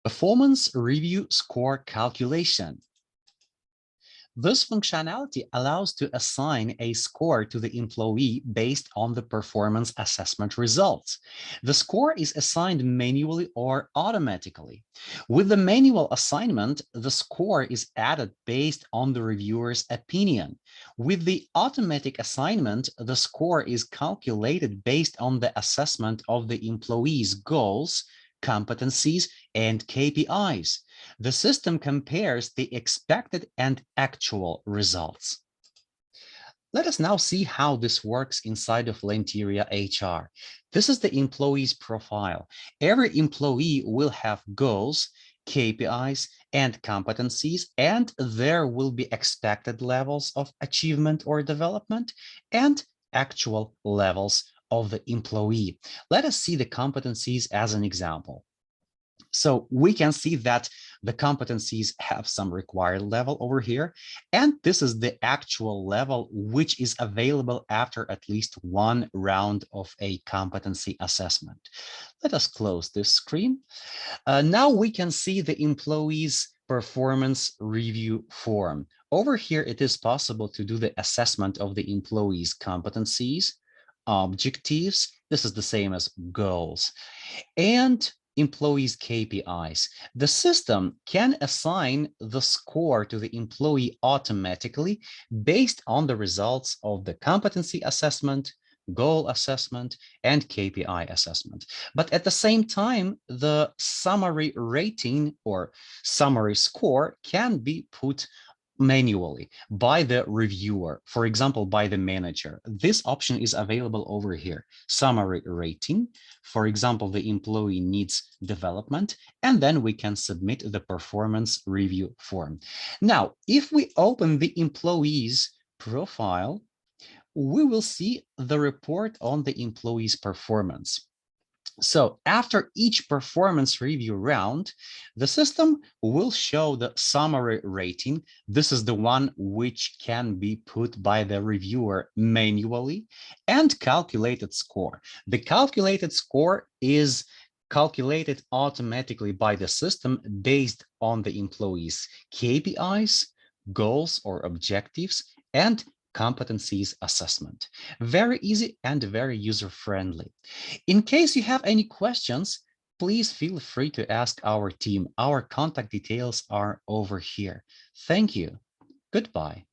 Performance review score calculation. This functionality allows to assign a score to the employee based on the performance assessment results. The score is assigned manually or automatically. With the manual assignment, the score is added based on the reviewer's opinion. With the automatic assignment, the score is calculated based on the assessment of the employee's goals, competencies, and KPIs. The system compares the expected and actual results. Let us now see how this works inside of Lanteria HR. This is the employee's profile. Every employee will have goals, KPIs, and competencies, and there will be expected levels of achievement or development and actual levels of the employee. Let us see the competencies as an example. So we can see that the competencies have some required level over here, and this is the actual level which is available after at least one round of a competency assessment. Let us close this screen. Now we can see the employee's performance review form. Over here, it is possible to do the assessment of the employee's competencies, objectives. This is the same as goals, and employees' KPIs. The system can assign the score to the employee automatically based on the results of the competency assessment, goal assessment, and KPI assessment. But at the same time, the summary rating or summary score can be put manually by the reviewer, for example, by the manager. This option is available over here. Summary rating, for example, the employee needs development, and then we can submit the performance review form. Now, if we open the employee's profile, we will see the report on the employee's performance. So after each performance review round, the system will show the summary rating. This is the one which can be put by the reviewer manually, and calculated score. The calculated score is calculated automatically by the system based on the employee's KPIs, goals or objectives, and competencies assessment. Very easy and very user-friendly. In case you have any questions, please feel free to ask our team. Our contact details are over here. Thank you. Goodbye.